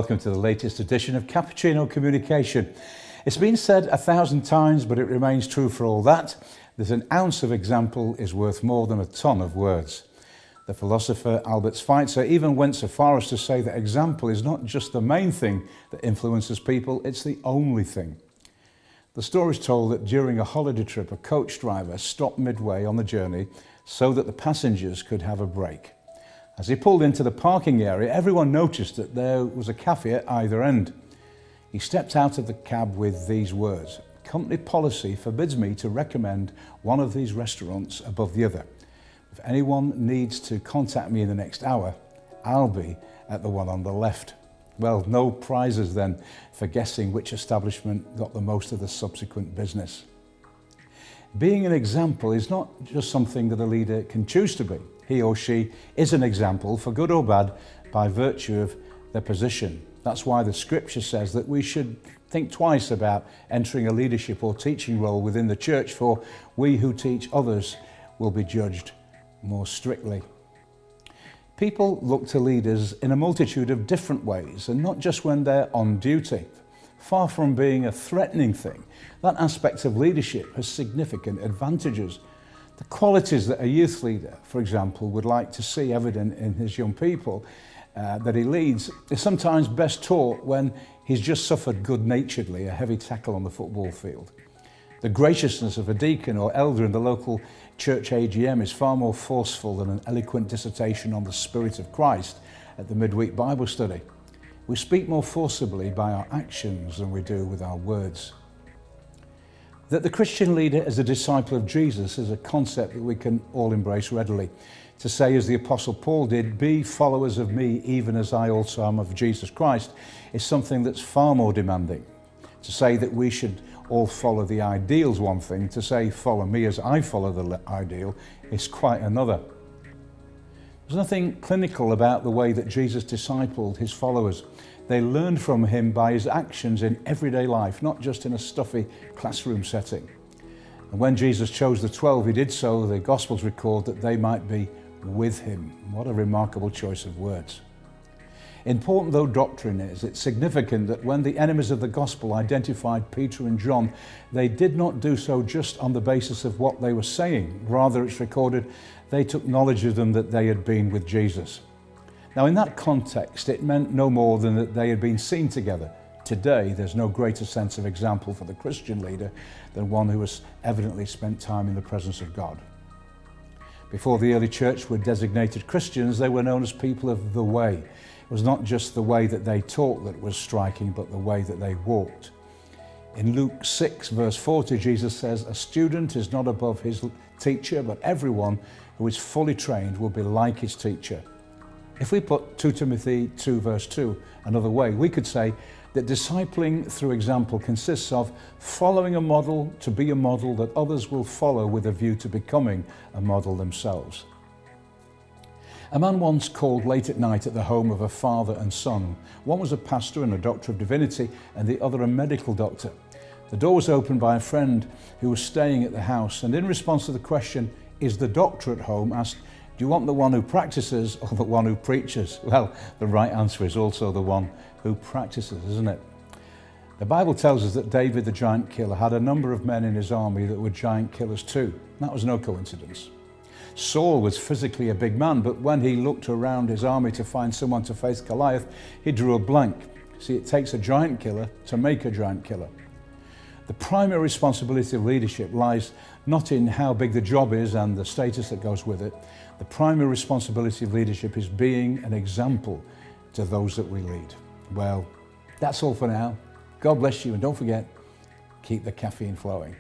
welcome to the latest edition of Cappuccino Communication. It's been said 1,000 times, but it remains true for all that an ounce of example is worth more than a ton of words. The philosopher Albert Schweitzer even went so far as to say that example is not just the main thing that influences people, it's the only thing. The story is told that during a holiday trip, a coach driver stopped midway on the journey so that the passengers could have a break. As he pulled into the parking area, everyone noticed that there was a cafe at either end. He stepped out of the cab with these words: "Company policy forbids me to recommend one of these restaurants above the other. If anyone needs to contact me in the next hour, I'll be at the one on the left." Well, no prizes then for guessing which establishment got the most of the subsequent business. Being an example is not just something that a leader can choose to be. He or she is an example, for good or bad, by virtue of their position. That's why the scripture says that we should think twice about entering a leadership or teaching role within the church, for we who teach others will be judged more strictly. People look to leaders in a multitude of different ways, and not just when they're on duty. Far from being a threatening thing, that aspect of leadership has significant advantages. The qualities that a youth leader, for example, would like to see evident in his young people that he leads is sometimes best taught when he's just suffered good-naturedly a heavy tackle on the football field. The graciousness of a deacon or elder in the local church AGM is far more forceful than an eloquent dissertation on the Spirit of Christ at the midweek Bible study. We speak more forcibly by our actions than we do with our words. That the Christian leader is a disciple of Jesus is a concept that we can all embrace readily. To say, as the Apostle Paul did, "Be followers of me, even as I also am of Jesus Christ," is something that's far more demanding. To say that we should all follow the ideal is one thing. To say, "Follow me as I follow the ideal," is quite another. There's nothing clinical about the way that Jesus discipled his followers. They learned from him by his actions in everyday life, not just in a stuffy classroom setting. And when Jesus chose the 12, he did so, the Gospels record, that they might be with him. What a remarkable choice of words. Important though doctrine is, it's significant that when the enemies of the gospel identified Peter and John, they did not do so just on the basis of what they were saying. Rather, it's recorded, they took knowledge of them that they had been with Jesus. Now, in that context, it meant no more than that they had been seen together. Today, there's no greater sense of example for the Christian leader than one who has evidently spent time in the presence of God. Before the early church were designated Christians, they were known as people of the way. It was not just the way that they taught that was striking, but the way that they walked. In Luke 6, verse 40, Jesus says, "A student is not above his teacher, but everyone who is fully trained will be like his teacher." If we put 2 Timothy 2, verse 2 another way, we could say that discipling through example consists of following a model to be a model that others will follow with a view to becoming a model themselves. A man once called late at night at the home of a father and son. One was a pastor and a doctor of divinity, and the other a medical doctor. The door was opened by a friend who was staying at the house, and in response to the question, "Is the doctor at home?" asked, "Do you want the one who practices or the one who preaches?" Well, the right answer is also the one who practices, isn't it? The Bible tells us that David, the giant killer, had a number of men in his army that were giant killers too. That was no coincidence. Saul was physically a big man, but when he looked around his army to find someone to face Goliath, he drew a blank. See, it takes a giant killer to make a giant killer. The primary responsibility of leadership lies not in how big the job is and the status that goes with it. The primary responsibility of leadership is being an example to those that we lead. Well, that's all for now. God bless you, and don't forget, keep the caffeine flowing.